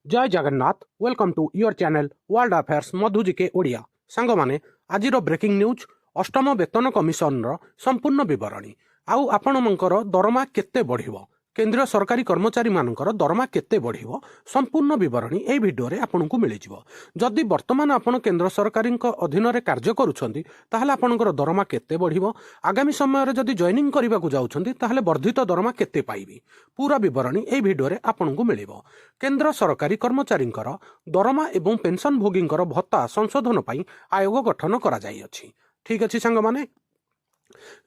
जय Jagannath welcome to your channel World Affairs Madhu GK Odia सांग माने आजिर ब्रेकिंग न्यूज अष्टम वेतन कमिशन रो संपूर्ण विवरणी आउ आपणमंकर दरमा केते बढ़िबो केंद्रीय सरकारी कर्मचारी मानकर दरमा केते बढ़िबो संपूर्ण विवरणी ए वीडियो रे आपनकु मिलि जिवो। जदि वर्तमान आपण केंद्र सरकारी अधीन रे कार्य करूछंती ताहले आपनकर दरमा केते बढ़िबो आगामी समय रे जदि जॉइनिंग करबा को जाउछंती ताहले वर्धित दरमा केते पाइबी पूरा विवरणी ए वीडियो रे आपनकु मिलिबो। केंद्र सरकारी कर्मचारींकर दरमा एवं पेंशन भोगींकर भत्ता संशोधन पई आयोग गठन करा जाई अछि। ठीक अछि संग माने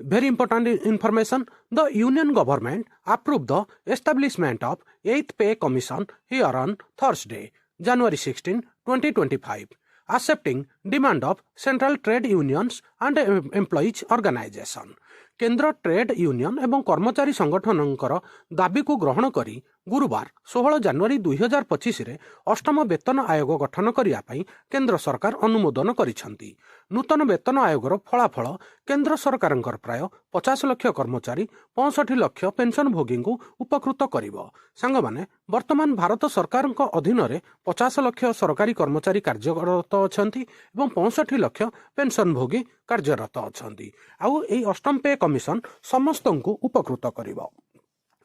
very important information. The Union government approved the establishment of 8th Pay Commission here on Thursday, January 16, 2025, accepting demand of Central Trade Unions and Employees Organization. केंद्र ट्रेड यूनियन एवं कर्मचारी संगठनकर दाबी को ग्रहण करी गुरुवार 16 जनवरी 2025 रे अष्टम वेतन आयोग गठन करिया पई केंद्र सरकार अनुमोदन करिसंती। नूतन वेतन आयोगर फलाफल केंद्र सरकारंकर प्राय 50 लाख कर्मचारी 65 लाख पेंशन भोगी को उपकृत करिवो। सांग माने वर्तमान भारत सरकारंक अधीन रे 50 लाख सरकारी कर्मचारी कार्यरत अछंती एवं 65 लाख पेंशन भोगी कार्यरत अछंती। आउ एई अष्टम पे कमिशन समस्त को उपकृत करिवो।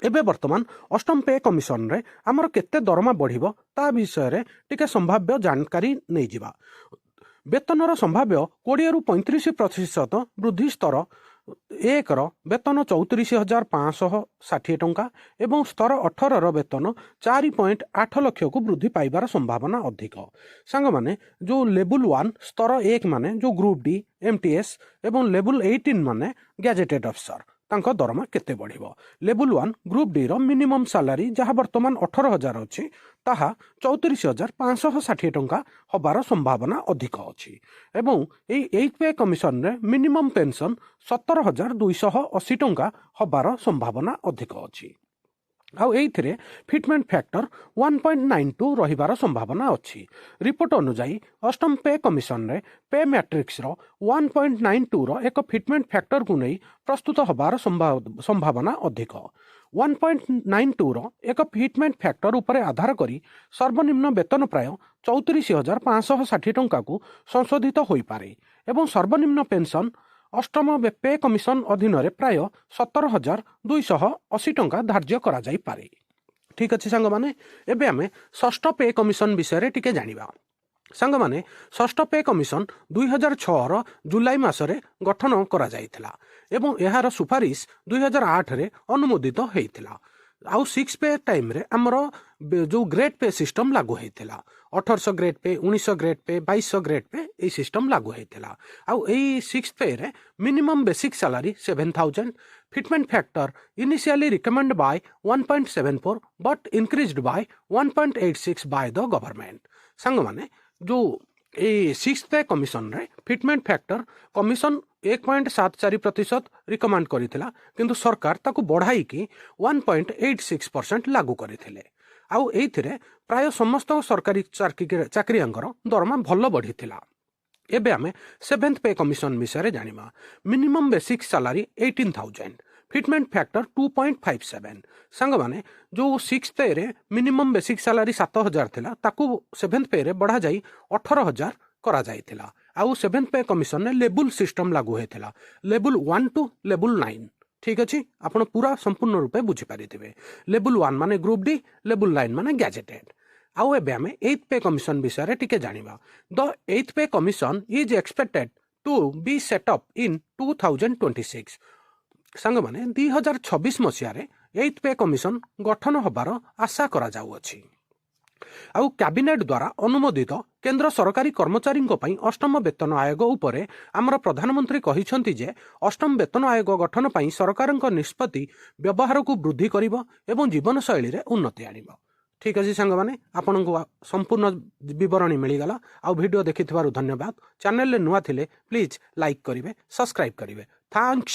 एबे वर्तमान अष्टम पे कमिशन रे हमर केते दरमा बढ़िबो ता विषय रे टिके संभाव्य जानकारी नै जिबा। वेतनर संभाव्य 20 रु 35% वृद्धि स्तर 1 रो वेतन 34,560 टंका एवं स्तर 18 रो वेतन 4.8 लाख को वृद्धि पाइबार संभावना अधिक। सांग माने जो लेवल 1 स्तर 1 माने जो ग्रुप डी एमटीएस एवं लेवल 18 माने गैजेटेड अफसर तांको दरमा केते बढ़िबो। लेवल 1 ग्रुप डी रो मिनिमम सैलरी जहाँ वर्तमान 18,000 अछि ताहा 34,560 टंका हबार संभावना अधिक अछि एवं एई 8th पे कमिशन रे मिनिमम पेंशन 17,280 टंका हबार संभावना अधिक अछि। आउ एइथिरे फिटमेंट फैक्टर 1.92 रहिबार संभावना अछि। रिपोर्ट अनुसार अष्टम पे कमिशन रे पे मैट्रिक्स रो 1.92 रो एक फिटमेंट फैक्टर को नै प्रस्तुत हबार संभावना अधिक। 1.92 रो एक फिटमेंट फैक्टर उपरे आधार करी सर्वनिम्न वेतन प्राय 34,560 टंका को संशोधित होई पारे एवं सर्वनिम्न पेंशन अष्टम पे कमिशन अधीन रे प्राय 17,280 टंका धार्य करा जाई पारे। ठीक अछि संग माने एबे हमें षष्ठ पे कमिशन विषय रे टिके जानिबा। संग माने षष्ठ पे कमिशन 2006 रो जुलाई मासरे गठन करा जाइथिला एवं एहार सुपारिश 2008 रे अनुमोदित हेइथिला। आउ 6 पे टाइम रे हमरो जो ग्रेड पे सिस्टम लागू हेइथिला 1800 grade pay 1900 grade pay 2200 grade pay ए सिस्टम लागू हेइथिला। आउ एई 6 पे रे minimum basic salary 7,000 fitment factor initially recommend by 1.74 but increased by 1.86 by the government. संग माने जो ए 6th पे कमिशन रे फिटमेंट फैक्टर कमिशन 1.74% रिकमेंड करिथिला किंतु सरकार ताकू बढ़ाई कि 1.86% लागू करिथिले। आउ एइथिरे प्राय समस्त सरकारी चाकरियांकर दरमा भल बढ़िथिला। एबे हमें 7th पे कमिशन विषय जानिमा। Minimum basic salary 18,000 fitment factor 2.57। सांग माने जो 6th पे रे मिनिमम बेसिक सैलरी 7,000 थिला ताकू 7th पे रे बढ़ा जाई 18,000 करा जाइथिला। आउ 7th पे कमिशन ने लेवल सिस्टम लागू हेथिला लेवल 1 टू लेवल 9। ठीक अछि आपण पूरा संपूर्ण रूपे बुझी पारिथिबे। लेवल 1 माने ग्रुप डी लेवल 9 माने गैजेटेड। आउ एबे हमें 8th पे कमिशन विषय रे टिके जानिबा। The 8th pay commission is expected to be set up in 2026। संग माने 2026 मसिया रे 8th पे कमिशन गठन हबार आशा करा जाउ अछि। आउ कैबिनेट द्वारा अनुमोदित केंद्र सरकारी कर्मचारी अष्टम वेतन आयोग उपरे आमर प्रधानमंत्री कहिसंती जे अष्टम वेतन आयोग गठन पई सरकार निष्पत्ति व्यवहार को वृद्धि करिवो एवं जीवन शैली रे उन्नति आनिबो। ठीक अछि संग माने आपन को संपूर्ण विवरणी मिलिगला। आउ वीडियो देखिथिबारु धन्यवाद। चैनल ले नुआ थिले प्लीज लाइक करिवे सब्सक्राइब करिवे। थैंक्स।